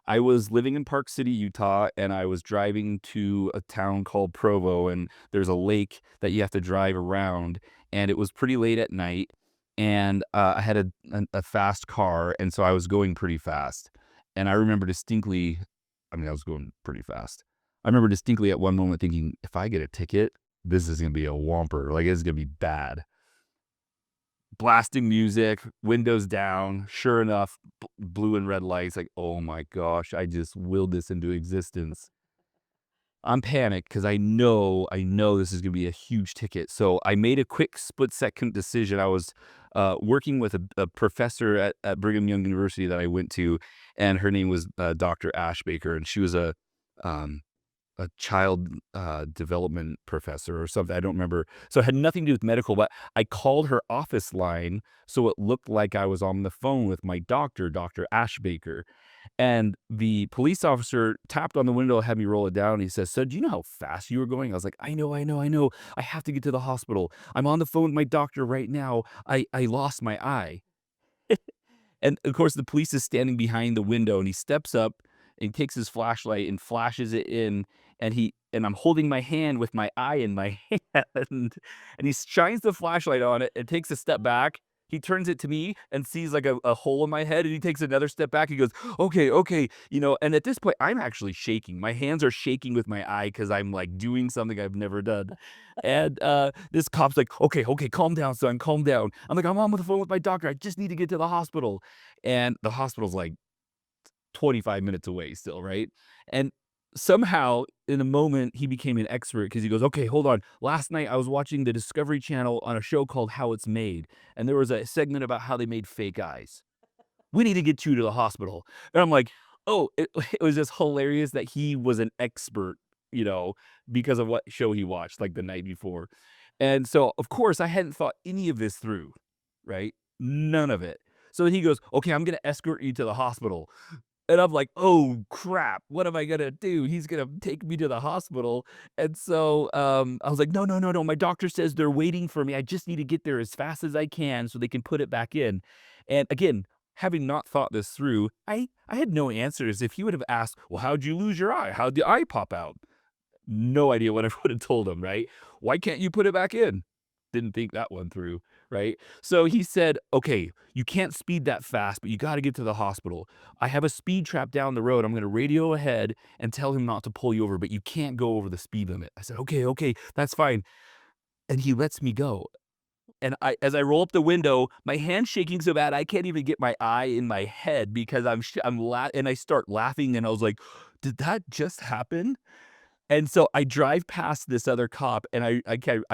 I was living in Park City, Utah, and I was driving to a town called Provo, and there's a lake that you have to drive around, and it was pretty late at night, and, I had a fast car, and so I was going pretty fast, and I remember distinctly I mean, I was going pretty fast. I remember distinctly at one moment thinking, "If I get a ticket, this is gonna be a whomper, like, it's gonna be bad." Blasting music, windows down, sure enough, blue and red lights, like, "Oh my gosh, I just willed this into existence." I'm panicked because I know this is gonna be a huge ticket, so I made a quick split-second decision. I was, working with a professor at Brigham Young University that I went to, and her name was, Dr. Ash Baker, and she was um a child, development professor or something, I don't remember. So it had nothing to do with medical, but I called her office line so it looked like I was on the phone with my doctor, Dr. Ash Baker, and the police officer tapped on the window, had me roll it down, he says, "So do you know how fast you were going?" I was like, I know. I have to get to the hospital. I'm on the phone with my doctor right now. I lost my eye." And, of course, the police is standing behind the window, and he steps up, and he takes his flashlight and flashes it in, and I'm holding my hand with my eye in my hand, and he shines the flashlight on it and takes a step back. He turns it to me and sees, like, a hole in my head, and he takes another step back. He goes, "Okay, okay," and at this point, I'm actually shaking. My hands are shaking with my eye because 'cause I'm, like, doing something I've never done. And, this cop's like, "Okay, okay, calm down, son, calm down." I'm like, "I'm on the phone with my doctor. I just need to get to the hospital." And the hospital's, like, 25 minutes away still, right? And somehow, in a moment, he became an expert because he goes, "Okay, hold on. Last night, I was watching the Discovery Channel on a show called How It's Made, and there was a segment about how they made fake eyes. We need to get you to the hospital." And I'm like, "Oh," it was just hilarious that he was an expert, you know, because of what show he watched, like, the night before. And so, of course, I hadn't thought any of this through, right? None of it. So he goes, "Okay, I'm gonna escort you to the hospital." And I'm like, "Oh, crap. What am I gonna do? He's gonna take me to the hospital." And so, I was like, "No, no, no, no. My doctor says they're waiting for me. I just need to get there as fast as I can so they can put it back in." And again, having not thought this through, I had no answers. If he would have asked, "Well, how'd you lose your eye? How'd the eye pop out?" No idea what I would have told him, right? "Why can't you put it back in?" Didn't think that one through, right? So he said, "Okay, you can't speed that fast, but you gotta get to the hospital. I have a speed trap down the road. I'm gonna radio ahead and tell him not to pull you over, but you can't go over the speed limit." I said, "Okay, okay, that's fine." And he lets me go. And as I roll up the window, my hand's shaking so bad I can't even get my eye in my head because and I start laughing and I was like, "Did that just happen?" And so I drive past this other cop, and I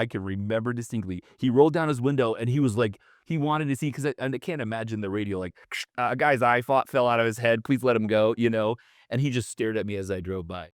can remember distinctly. He rolled down his window, and he was like he wanted to see 'cause I can't imagine the radio like, "A guy's eye fell out of his head. Please let him go," you know? And he just stared at me as I drove by.